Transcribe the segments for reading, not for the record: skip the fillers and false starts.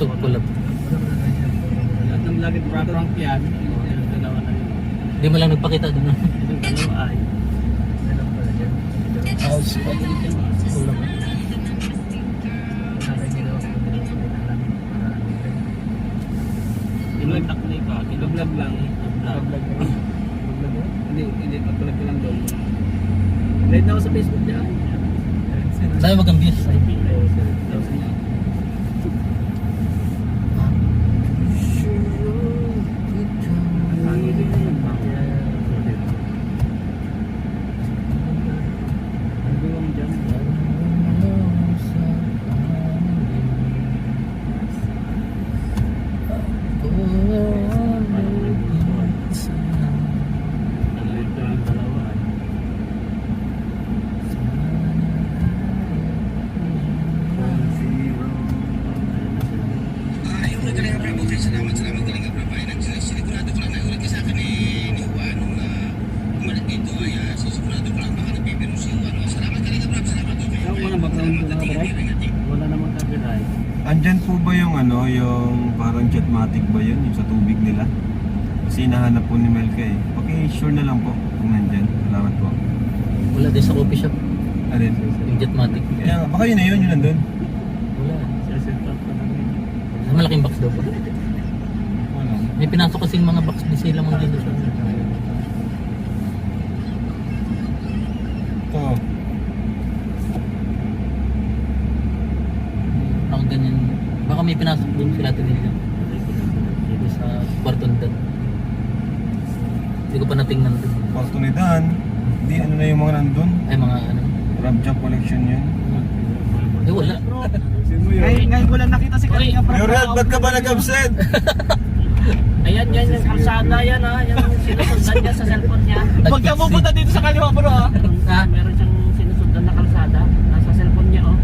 YouTube ko lang. Lahat ng lagi prank yan. Yung dalawa na yun. Hindi mo lang nagpakita doon. Yung dalawa ay. House pa. Kulang. Inagtak na ikaw. Kinablog lang. Hindi pag-vlog ko lang doon. Light na ako sa Facebook niya. Sabi wag kang views. Salamat talaga bro. Ay nagsigurado ko lang na ulit sa akin ni Juan nung umalit dito ay sisigurado ko lang baka nagpipiro si Juan. Salamat talaga bro. Salamat po. Yung mga background ko na bro. Wala namang copyright. Andyan po ba yung yung parang Jetmatic ba yun? Yung sa tubig nila? Kasi hinahanap po ni Melka eh. Okay, sure na lang po kung nandyan. Salamat po. Wala din sa coffee shop. Alin? Yung Jetmatic. Kaya nga, baka yun na yun nandun. Wala. Set up ka namin. Sa malaking box daw po. May pinasok kasing mga box di sila mga dito sa Ito. Ako ganyan. Baka may pinasok din sila tinili dito sa kwarton doon. Hindi ko pa natingnan doon. Kwarto ni Dan. Hindi, ano na yung mga nandun? Ay mga ano. Ramjack collection yun. Eh wala. Ngayon ko lang nakita si Kalinga Prab. Muriel, ba't ka ba nag-absent? Ayan, yan yung kalsada yan ha. Yung sinusundan niya sa cellphone niya. Huwag ka pupunta dito sa kaliwa bro ha. Ha? Meron siyang sinusundan na kalsada. Nasa cellphone niya oh.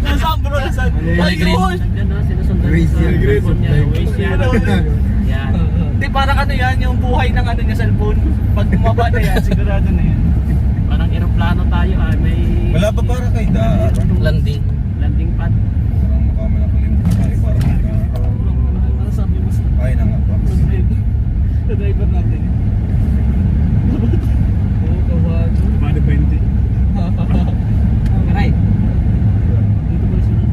Nasaan bro? Nasaan? Kulay green. Ayun! Nandiyan na, sinusundan niya sa cellphone niya. Waze yan. Yan. Di parang ano yan, yung buhay ng ano niya cellphone. Pag bumaba na yan, sigurado na yan. Parang eroplano tayo ah. May Wala pa para kay Da. Landing. landing pad. Parang mukha mo nakalimutan tayo. Parang Ano sabi mo sa ay na nga pa. driver natin? Oo, kawago. Paano ba hindi? Right. Dito ba sila?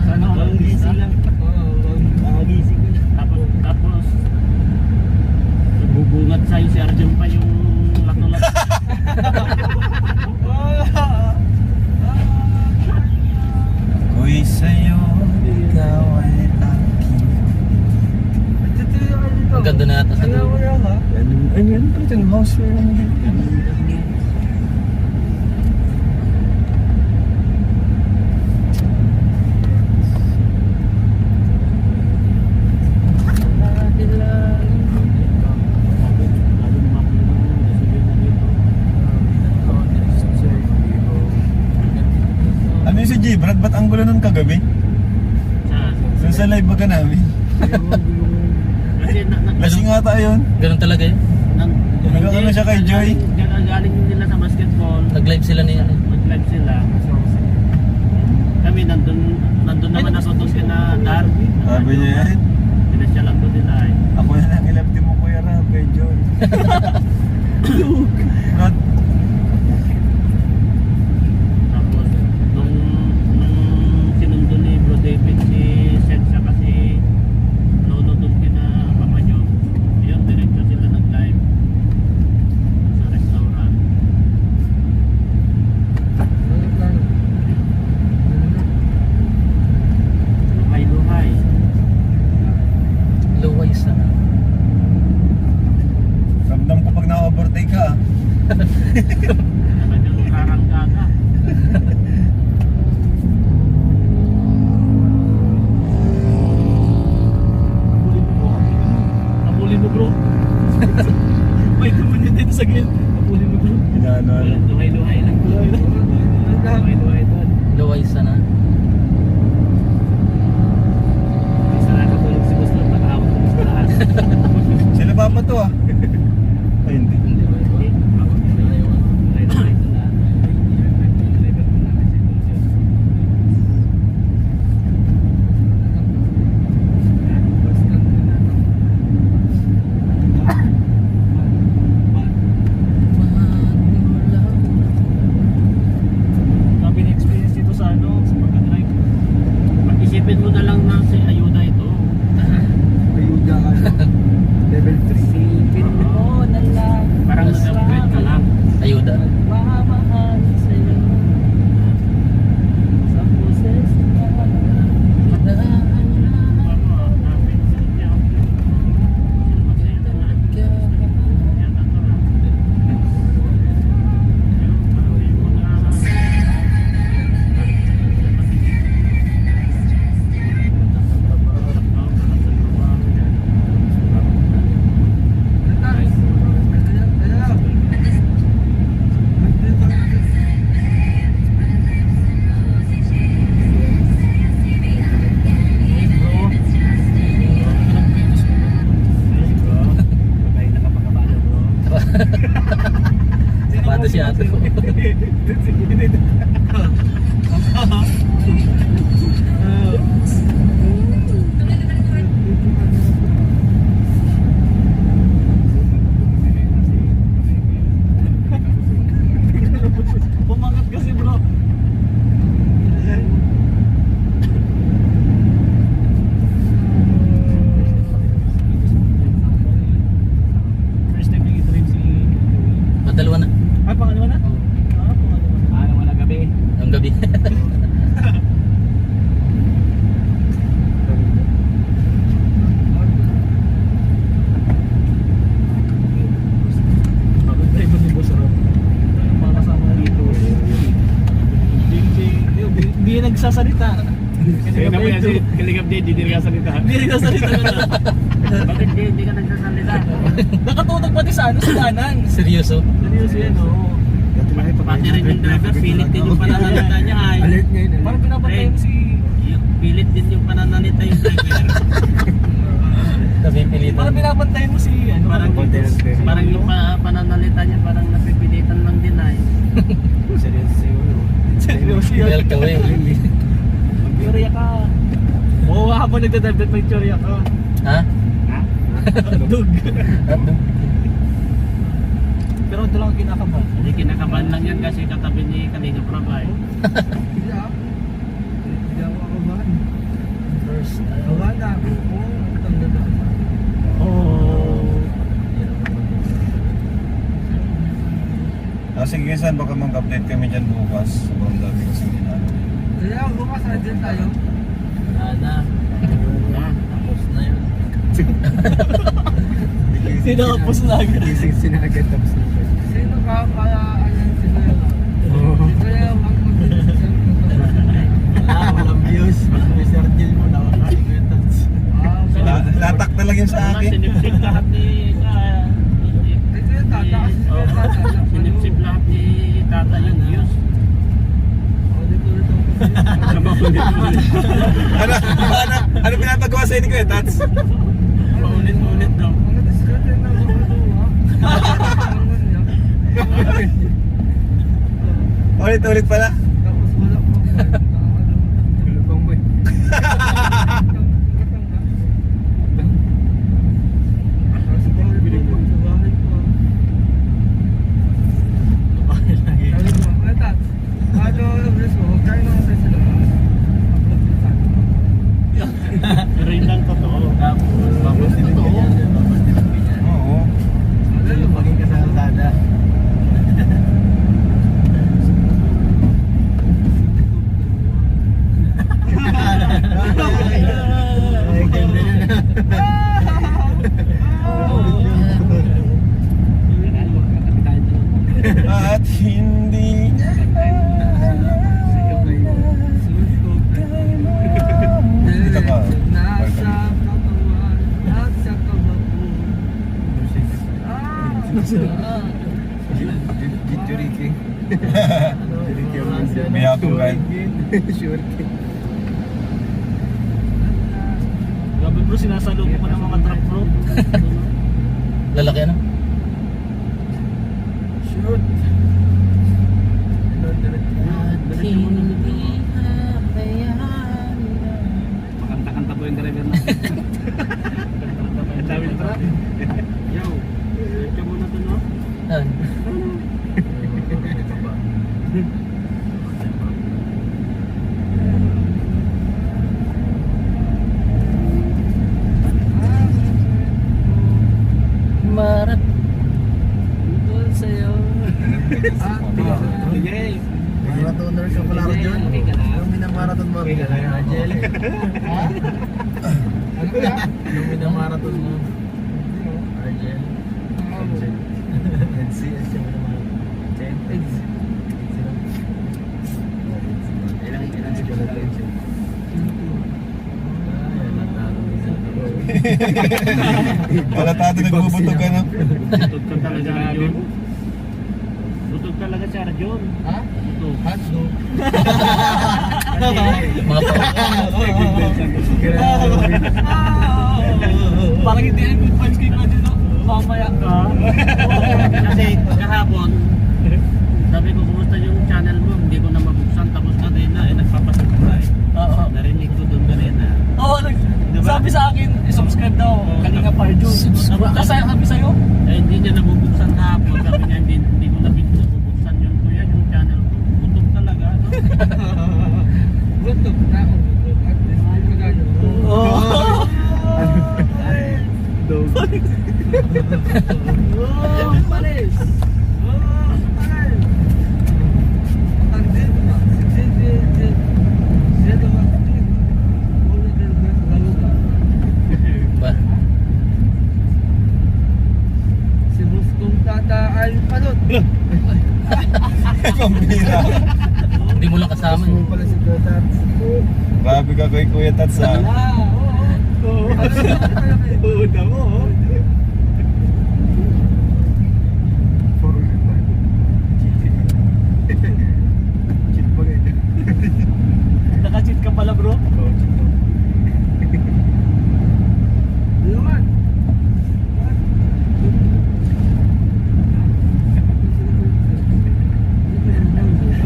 Sana ang gising lang. Gising ko. Tapos bubungat sa'yo si Arjun pa yung latulat. Ako'y sa'yo, ikaw ay akin. Ang ganda na ata sa dulo. Ano pa ito? House fair naman. Ano yung si G? Brad, ba't ang gulo nun kagabi? Doon sa live ba ka namin? Kasi Lasing ata yun. Ganun talaga yun. Nagkakano siya kay Joy? Galing nila sa basketball. Nag-live sila ni ano. Mag-live sila. So, kami nandun naman ako doon kina Dar. Sabi niya yan. Pinasya lang doon nila eh. Ako na lang ilapti mo Kuya Rab kay Joy. Brad, Tapos, nung sinundo ni Bro David si Sensa kasi lolo doon kina Papa Joe. Yun, diretso sila nag-live sa restaurant. Luhay-luhay. Luway sa ramdam ko pag na-overtake ka ah. Talagang karangga ka. Napulin mo bro. May tumunyo dito sa gilid. Napulin mo bro. Inaano. Luhay-luhay lang. Luhay-luhay doon. luway sa na. Isa na katulog si Gusto nakawag ko sa taas. Sila pa to ah. Ay hindi. Hindi ba? Luhay-luhay doon. Pumangat kasi bro. First time nang i-drive si... Madalawa na. Ah, pangalawa na? Ah, pangalawa na. Ano wala gabi? Ang gabi. Bakit tayo ba ni Boss Rob? Mga kasama na dito. Hindi yan nagsasalita. Kaya na po yan si Kaligab J, hindi nagsasalita. Hindi nagsasalita ka na. Bakit J, hindi ka nagsasalita? Nakatutok pati sa ano, sa danan. Seryoso. Seryoso yan, oo. Pati rin yung driver, pilit din yung pananalita niya ay. Alert ngayon. Parang pinapantay mo si... Pilit din yung pananalita yung driver. Sabi pilitan. Parang pinapantay mo si... Ano, Parang yung pananalita niya, parang napipilitan lang din ay. Seryoso yan. Well ka eh. Magteorya ka. Oo, habang nagdadabit magteorya ka. Ha? Dug. Ano? Pero ito lang ang kinakabahan. Hindi kinakabahan lang yan kasi katabi ni Kaligab Rob ay. Hindi ako kabahan. First time. Kabahan na ako. Oo, tanda na. Oo. Sige saan, baka mag-update kami dyan bukas. Sobrang dami kasing ginagawa. Kaya ako bukas, andyan tayo. Ana. Tapos na yun. Sinakapos na agad. Sinagad tapos na. Sino ka para ayan sila yun? Ito yung ang mag-decision ko to. Walang views. May Sergil mo na. Latak na lang yun sa akin. Sinipsip lahat ni... Ito yung tataas. Ito yung tataas. Sinipsip lahat ni Tata yung views. Ulit-ulit Ano pinapagawa sa inyo ko eh, Tats? Paulit-ulit daw. Mga discussion na mga luha. Ulit-ulit pala. Tapos wala pang mic. Wala pang mic. Sa bahay pa. Sa bahay pa. Sabi mo, "Ay, Tats, ano, Res mo, huwag tayo naman sa sila." Pero yun lang totoo. Tapos totoo. Oo. Ano, Maging kasaltada. Ay, ganda na. At hindi Dito ka. Nasa katawan at sa kabako. May ako guys. Grabe bro, sinasalo ko pa ng mga truck bro. Lalaki ano? Shoot. Makanta-kanta po yung driver na. Ang dami ng truck. Yo, diretso muna to no? Yan. Marat. Tungkol sa'yo. Yay! Maratoner ka pala ako dyan. Anong minamarathon mo? Angel. Ha? Ano kaya? Anong minamarathon mo? Argel. NC. Palatado nagbubutog ka no? Butog ka talaga Arjon. Butog talaga si Arjon. Ha? Butog. Hotdog. Mga Parang hindi ang good vibes kay Madino. Mamaya ka. Kasi kahapon, Sabi ko, kumusta yung channel mo? Hindi ko na mabuksan. Tapos kanina, nagpapasubscribe. Oo. Narinig ko doon kanina. Oo, Diba? sabi sa akin, subscribe daw. Kalinga Parjun. Kasi sabi sa'yo, Eh, hindi niya nabubuksan kahapon. Sabi niya, hindi ko nabubuksan yung kuya, yung channel ko. Gutom talaga, no? Gutom na ako. At hindi ko oh. Pares! Pares! Andito na. Dito ba? Ulo din ba? Galuga. Ba? Si Muskong Tata ay panot. Pambira. Hindi mo lang kasama. Gusto mo pala si Tata. Grabe ka kay Kuya Tats ha. Oo, damo. Naka-cheat ka pala, bro. Luman!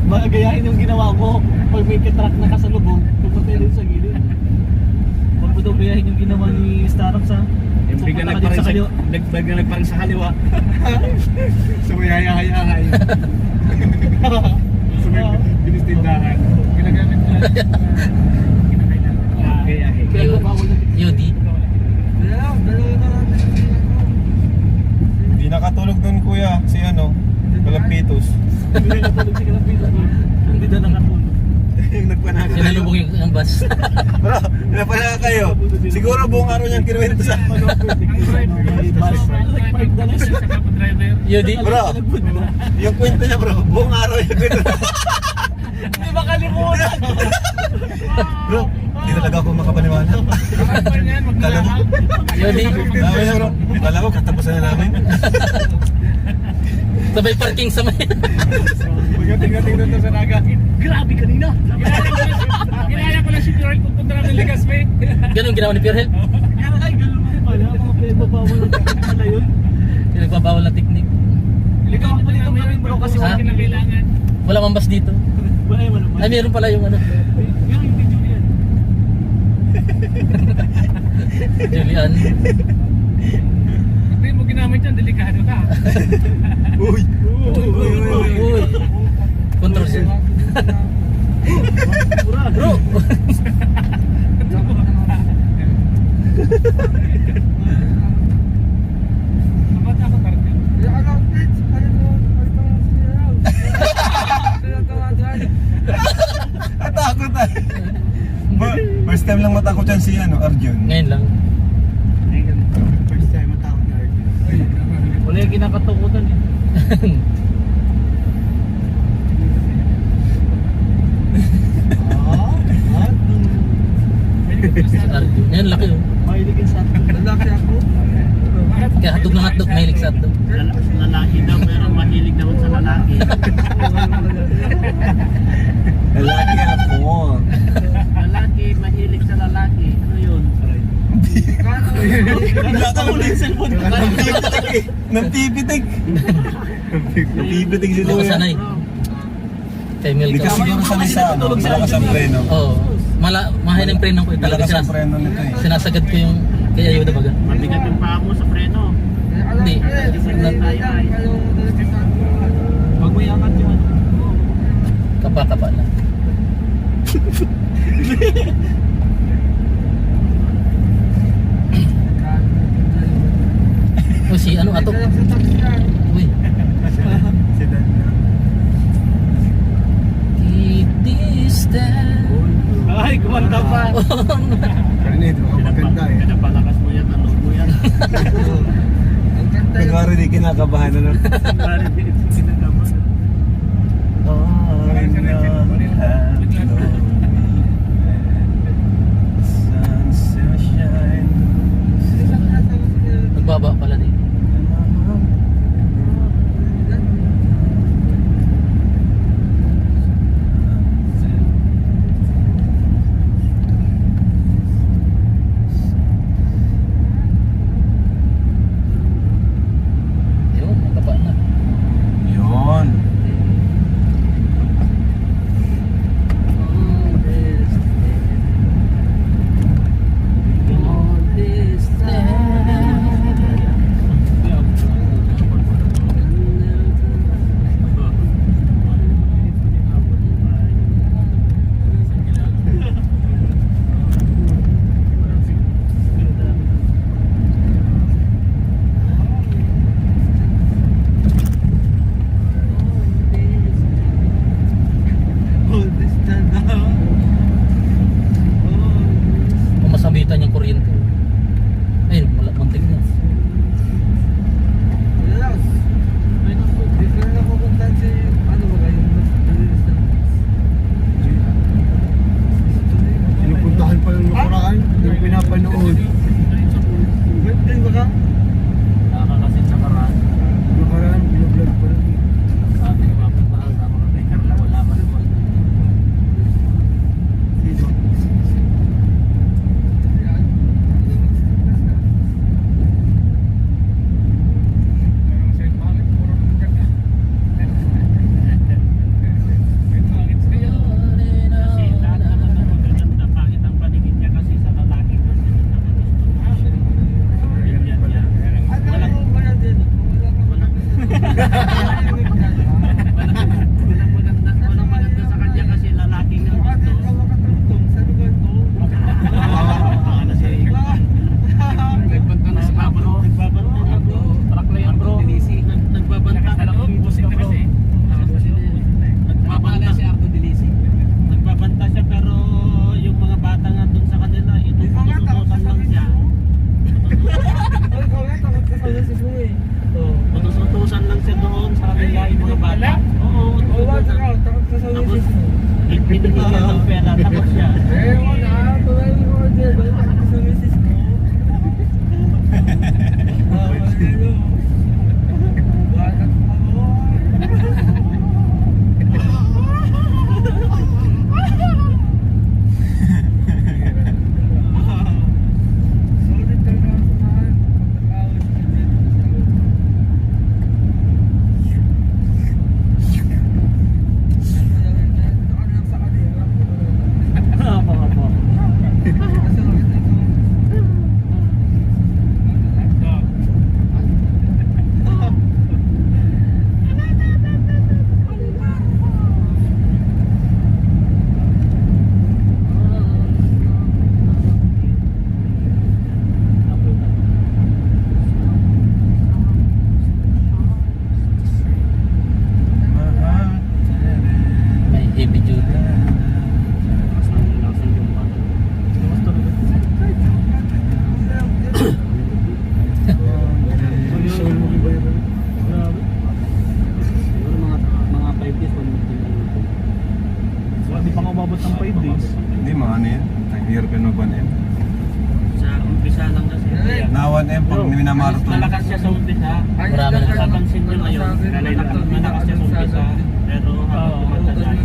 Baka gayahin yung ginawa mo pag may kitrak na kasalubong, pupunta din sa gilid. Huwag mo daw gayahin yung ginawa ni Starbucks ha. Yung bigla Pupunta ka din sa kaliwa. nagparang sa kaliwa. So may hayahay. So may binistindahan. Ginagamit na. Gayahin. Pinagbabawal na UD. Dalawa na natin. Hindi nakatulog doon kuya, si ano, Kalampitos. Hindi na tulog si Kalapitas doon. Hindi na nakatulog. Yung nagpanaka. Sinalubog yung bus. Bro, napanaka kayo. Siguro buong araw niyang kinuwento sa Nag-park na lang siya. UD. Bro, yung kwento niya bro, buong araw yung kwento. Hindi makalimutan. Bro, hindi talaga ako makapaniwala. Kala mo, UD. sabi niya bro, kala ko katapusan na namin. Sabay parking sa may. Tingnan to sa naga. Grabe kanina. Ginaya ko lang si Gerald pupunta namin Legaspi. Ganun ginawa ni Pierre. Ay, ganun mo pala. Mga pinababawal na pala yun. Pinagbabawal na technique. Ikaw pa dito gawin bro kasi Ha? wala kinakailangan. Wala mang bus dito. Wala yung ano. Ay, meron pala yung ano. Yung video yan. Julian. Hindi mo ginamit yan, delikado ka. Uy, Uy. Control siya. Bro. Ba't ako target? natakot ah. First time lang matakot yan si ano, Arjun. Ngayon lang. First time matawag na Arjun. Wala yung kinakatakutan eh. Si Arjun. Ngayon laki oh. Mahiligin sa atin. Lalaki ako. Kaya hotdog na hotdog, mahilig sa hotdog. Lalaki daw, pero mahilig naman sa lalaki. Lalaki ako. Lalaki, mahilig sa lalaki. Ano yun? Wala ka Wala yung cellphone ko. Nagpipitig. Nagpipitig sila. Hindi ko sanay. Kay Mel Hindi ka ka. siguro sanay sa ano, malakas ang preno. Oo. Mahal ng preno ko. Talaga Malakas ang preno nito eh. sinasagad ko yung kay Ayuda baga. Mabigat yung paa mo sa preno. Hindi. Pag may angat yung ano. Kapa-kapa lang. O si ano ato? Uy. Keep this down. Ay, kumanta pa. Kanina ito, maganda eh. Pinapalakas mo yan, ano mo yan. Ang ganda yun. Kunwari di kinakabahan na nun. Nagbaba pala din. Yun, nakapa na. Binigyan niya ng pera, tapos siya. Wala. Tuloy ko dyan. Sa misis ko. Bakit ako? Solid talaga ang samahan. Pagkakawis ko dyan. Sa kanila. Opo, opo. Kasi May heavy duty. Lakas talaga. Soul mo iba yun. Grabe. Siguro mga 5 days, 1 month din. So, di pa nga umabot ng 5 days. Hindi, mga ano yan. Hirap yun mag 1M. Sa umpisa lang kasi. Na 1M pag minamarathon. Malakas siya sa umpisa. Marami na Napansin nyo ngayon, malakas siya sa umpisa. Pero habang tumatagal,